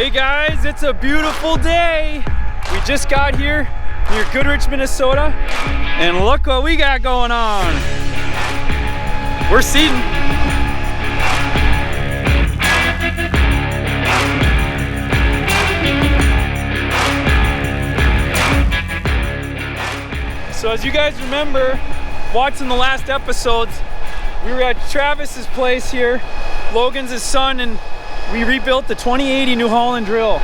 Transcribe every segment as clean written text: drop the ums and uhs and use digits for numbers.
Hey guys, it's a beautiful day. We just got here near Goodrich, Minnesota, and look what we got going on. We're seeding. So as you guys remember, watching the last episodes, we were at Travis's place here, Logan's his son, and we rebuilt the 2080 New Holland drill.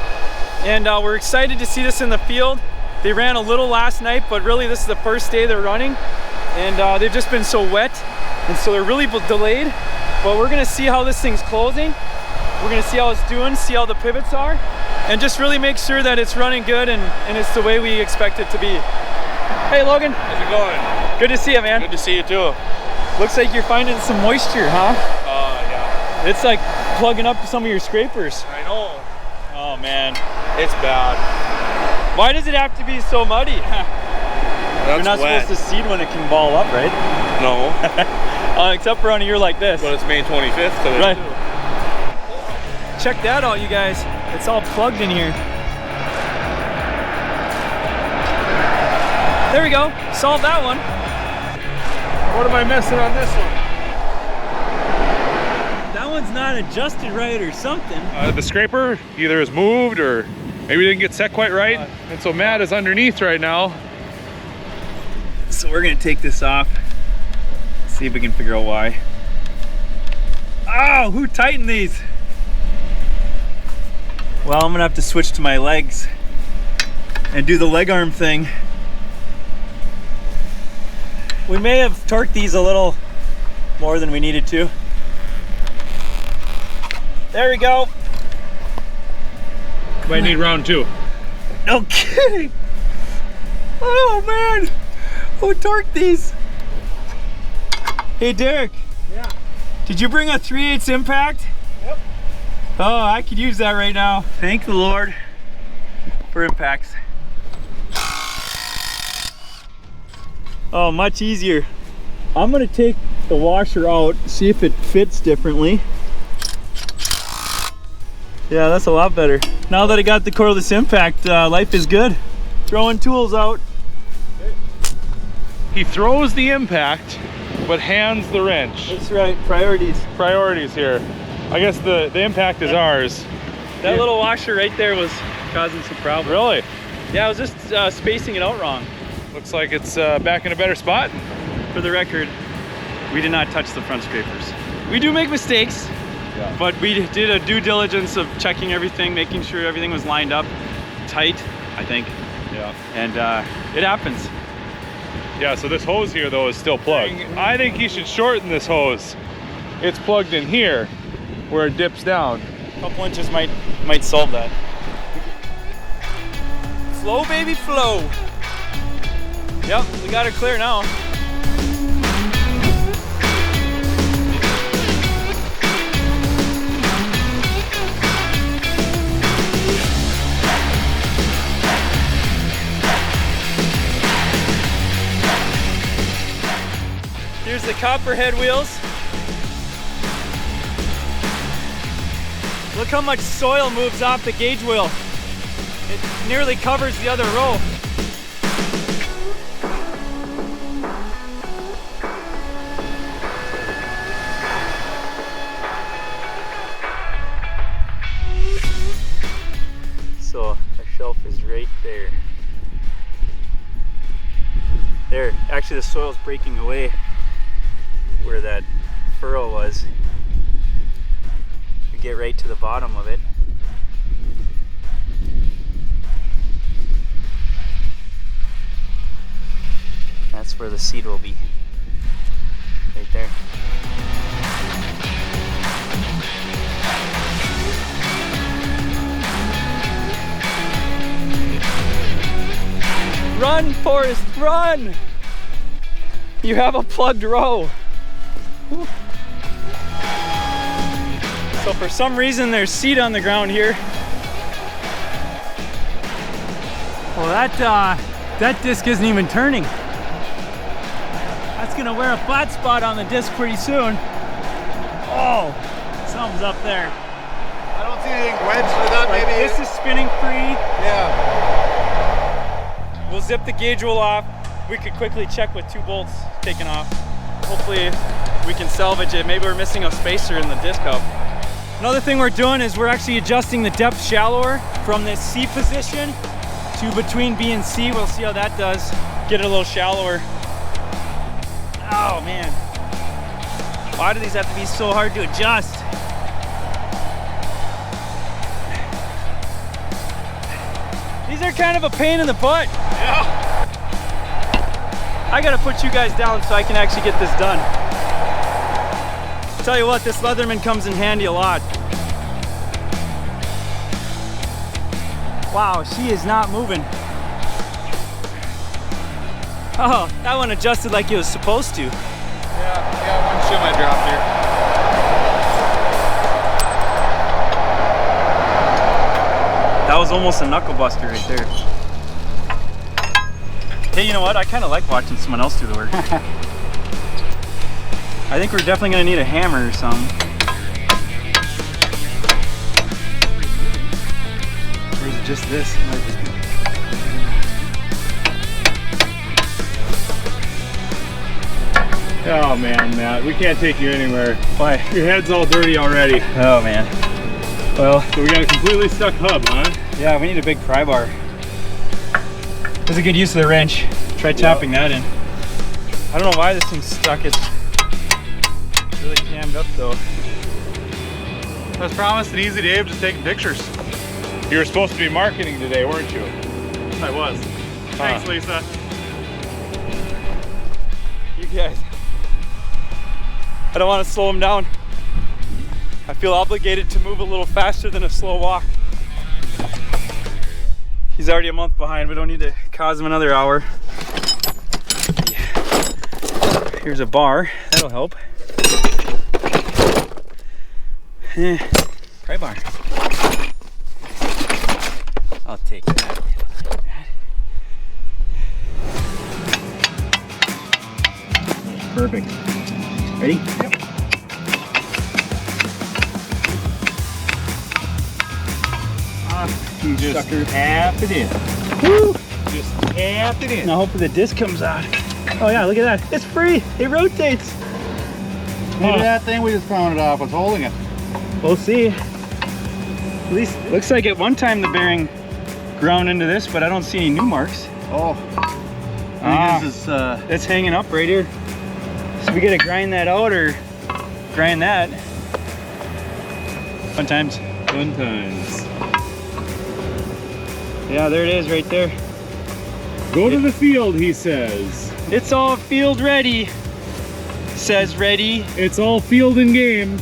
And we're excited to see this in the field. They ran a little last night, but really this is the first day they're running. And they've just been so wet, and so they're really delayed. But we're gonna see how this thing's closing. We're gonna see how it's doing, see how the pivots are, and just really make sure that it's running good and it's the way we expect it to be. Hey Logan. How's it going? Good to see you, man. Good to see you too. Looks like you're finding some moisture, huh? Yeah. It's like plugging up some of your scrapers. I know. Oh man. It's bad. Why does it have to be so muddy? You're not supposed to seed when it can ball up, right? No. Except for on a year like this. But it's May 25th today. Right. Check that out, you guys. It's all plugged in here. There we go. Solved that one. What am I missing on this one? That one's not adjusted right or something. The scraper either is moved or maybe didn't get set quite right. And so Matt is underneath right now. So we're gonna take this off. See if we can figure out why. Oh, who tightened these? Well, I'm gonna have to switch to my legs and do the leg arm thing. We may have torqued these a little more than we needed to. There we go. Might need round two. No kidding. Oh man, who torqued these? Hey Derek. Yeah. Did you bring a 3/8 impact? Yep. Oh, I could use that right now. Thank the Lord for impacts. Oh, much easier. I'm gonna take the washer out, see if it fits differently. Yeah, that's a lot better. Now that I got the cordless impact, life is good. Throwing tools out. He throws the impact, but hands the wrench. That's right, priorities. Priorities here. I guess the impact is ours. That little washer right there was causing some problems. Really? Yeah, I was just spacing it out wrong. Looks like it's back in a better spot. For the record, we did not touch the front scrapers. We do make mistakes, but we did a due diligence of checking everything, making sure everything was lined up tight, I think. Yeah. And it happens. Yeah, so this hose here though is still plugged. I think he should shorten this hose. It's plugged in here where it dips down. A couple inches might solve that. Flow, baby, flow. Yep, we got it clear now. Here's the copperhead wheels. Look how much soil moves off the gauge wheel. It nearly covers the other row. So the shelf is right there. There, actually the soil's breaking away where that furrow was. We get right to the bottom of it. That's where the seed will be. Right there. Run, Forrest, run! You have a plugged row. So for some reason there's seed on the ground here. Well, that disc isn't even turning. That's gonna wear a flat spot on the disc pretty soon. Oh, something's up there. I don't see anything wedged or that Like, maybe? this is spinning free. Yeah. We'll zip the gauge wheel off. We could quickly check with 2 bolts taken off. Hopefully we can salvage it. Maybe we're missing a spacer in the disc hub. Another thing we're doing is we're actually adjusting the depth shallower from this C position to between B and C. We'll see how that does. Get it a little shallower. Oh man. Why do these have to be so hard to adjust? These are kind of a pain in the butt. Yeah. I gotta put you guys down so I can actually get this done. Tell you what, this Leatherman comes in handy a lot. Wow, she is not moving. Oh, that one adjusted like it was supposed to. Yeah, one shim I dropped here. That was almost a knuckle buster right there. Hey, you know what? I kind of like watching someone else do the work. I think we're definitely gonna need a hammer or something. Or is it just this? It might just be... Oh man, Matt, we can't take you anywhere. Why? Your head's all dirty already. Oh man. Well, So we got a completely stuck hub, huh? yeah, we need a big pry bar. That's a good use of the wrench. Try tapping that in. I don't know why this thing's stuck. It's really jammed up though. I was promised an easy day of just taking pictures. You were supposed to be marketing today, weren't you? I was. Thanks, Lisa. You guys. I don't want to slow him down. I feel obligated to move a little faster than a slow walk. He's already a month behind. We don't need to cause him another hour. Yeah. Here's a bar. That'll help. Pry bar. I'll take that. Perfect. Ready? Yep. You just Sucker. tap it in. Woo! Just tap it in. Now hopefully the disc comes out. Oh yeah, look at that. It's free. It rotates. Maybe that thing we just pounded off was holding it. We'll see. At least looks like at one time the bearing ground into this, but I don't see any new marks. Oh. Ah. This is, It's hanging up right here. So we gotta grind that out or grind that. Fun times. Fun times. Yeah, there it is right there. Go to the field, he says. It's all field ready. Says ready. It's all field and games,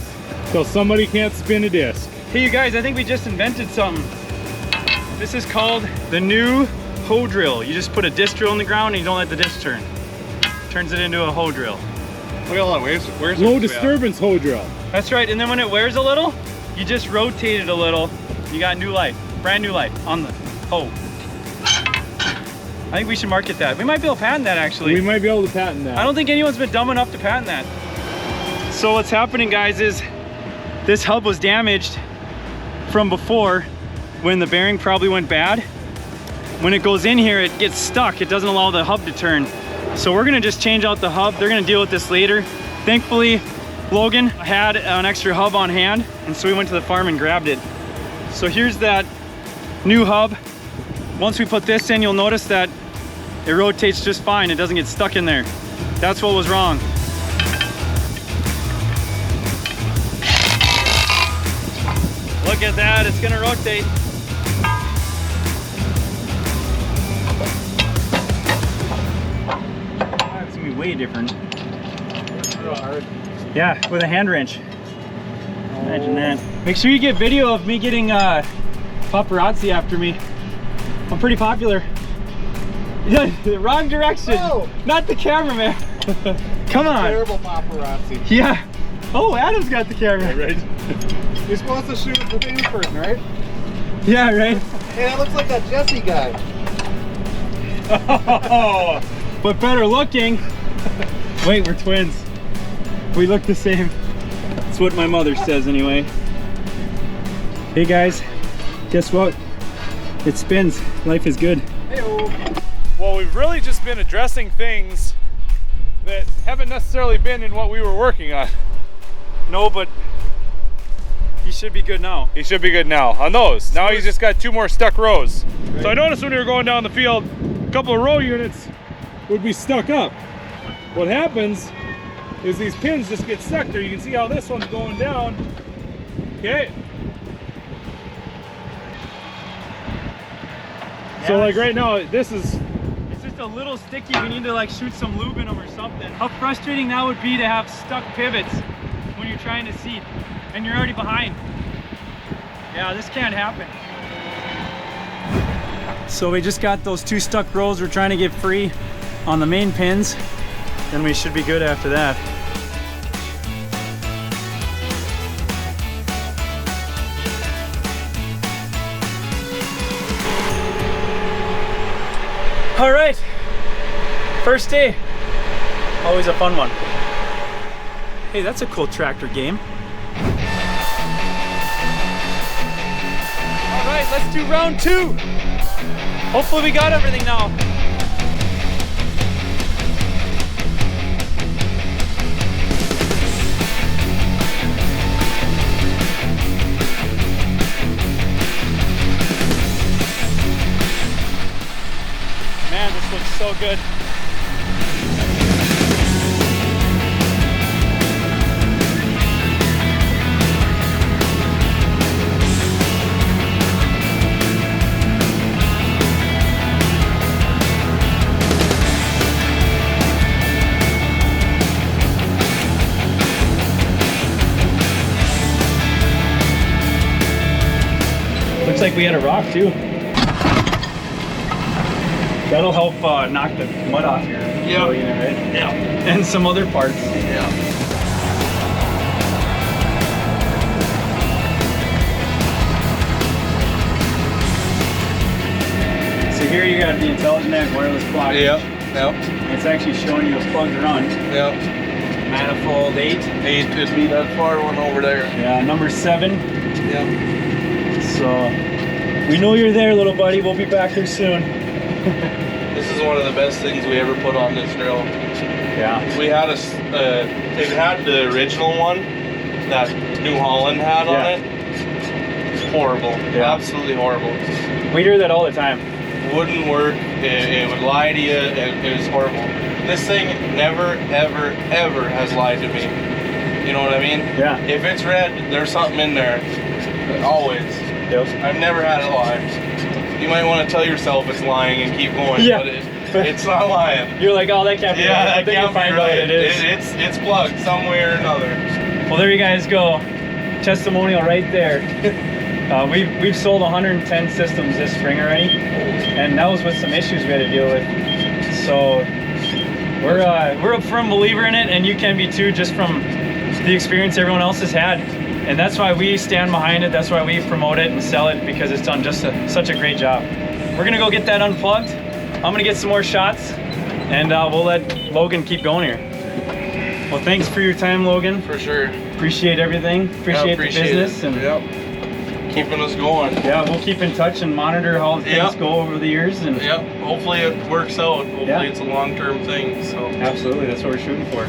till somebody can't spin a disc. Hey you guys, I think we just invented something. This is called the new hoe drill. You just put a disc drill in the ground and you don't let the disc turn. Turns it into a hoe drill. look at all that. Where's Low disturbance hoe drill. That's right, and then when it wears a little, you just rotate it a little. You got new life, brand new life on the hoe. I think we should market that. We might be able to patent that actually. We might be able to patent that. I don't think anyone's been dumb enough to patent that. So what's happening, guys, is this hub was damaged from before when the bearing probably went bad. When it goes in here, it gets stuck. It doesn't allow the hub to turn. So we're gonna just change out the hub. They're gonna deal with this later. Thankfully, Logan had an extra hub on hand, and so we went to the farm and grabbed it. So here's that new hub. Once we put this in, you'll notice that it rotates just fine. It doesn't get stuck in there. That's what was wrong. Look at that, it's gonna rotate. It's gonna be way different. Yeah, with a hand wrench. Imagine that. Make sure you get video of me getting paparazzi after me. I'm pretty popular. Yeah, the wrong direction. Oh. Not the cameraman. Come on. terrible paparazzi. Yeah. Oh, Adam's got the camera. Right? You're supposed to shoot the famous person, right? Yeah, right. Hey, that looks like that Jesse guy. Oh, but better looking. Wait, we're twins. We look the same. That's what my mother says anyway. Hey guys, guess what? It spins. Life is good. Hey-o. Well, we've really just been addressing things that haven't necessarily been in what we were working on. No, but he should be good now. He should be good now on those. Now he's just got 2 more stuck rows. Right. So I noticed when we were going down the field, a couple of row units would be stuck up. What happens is these pins just get stuck there. You can see how this one's going down. Okay. Yeah, so like right now, this is... It's just a little sticky. We need to like shoot some lube in them or something. How frustrating that would be to have stuck pivots when you're trying to seat and you're already behind. Yeah, this can't happen. So we just got those 2 stuck rows we're trying to get free on the main pins. Then we should be good after that. All right, first day, always a fun one. Hey, that's a cool tractor game. All right, let's do round 2. Hopefully we got everything now. Man, this looks so good. Looks like we had a rock too. That'll help knock the mud off your unit, right? Yeah. And some other parts. Yeah. So here you got the Intelligent wireless plug. Yep. Yep. It's actually showing you a plugged run. Yep. Manifold 8. 8 could be that far one over there. Yeah, number 7. Yep. So we know you're there, little buddy. We'll be back here soon. This is one of the best things we ever put on this drill. Yeah. We had it had the original one that New Holland had on it. Horrible. Yeah. Absolutely horrible. We hear that all the time. Wouldn't work. It would lie to you. It was horrible. This thing never, ever, ever has lied to me. You know what I mean? Yeah. If it's red, there's something in there. Always. Yep. I've never had it lie. You might want to tell yourself it's lying and keep going, yeah. But it's not lying. You're like, oh, that can't be right. Yeah, that can't be right. It is. It's plugged some way or another. Well, there you guys go. Testimonial right there. We've sold 110 systems this spring already, and that was with some issues we had to deal with. So we're a firm believer in it, and you can be too, just from the experience everyone else has had. And that's why we stand behind it. That's why we promote it and sell it, because it's done just such a great job. We're gonna go get that unplugged. I'm gonna get some more shots, and we'll let Logan keep going here. Well, thanks for your time, Logan. For sure. Appreciate everything. Appreciate the business. And keeping us going. Yeah, we'll keep in touch and monitor how things go over the years. And hopefully it works out. Hopefully it's a long-term thing. So absolutely, that's what we're shooting for.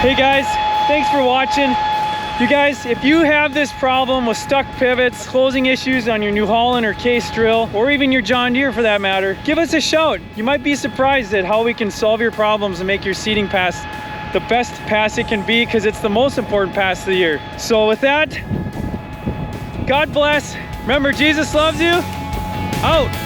Hey guys, thanks for watching. You guys, if you have this problem with stuck pivots, closing issues on your New Holland or Case drill, or even your John Deere for that matter, give us a shout. You might be surprised at how we can solve your problems and make your seeding pass the best pass it can be, because it's the most important pass of the year. So with that, God bless. Remember, Jesus loves you. Out.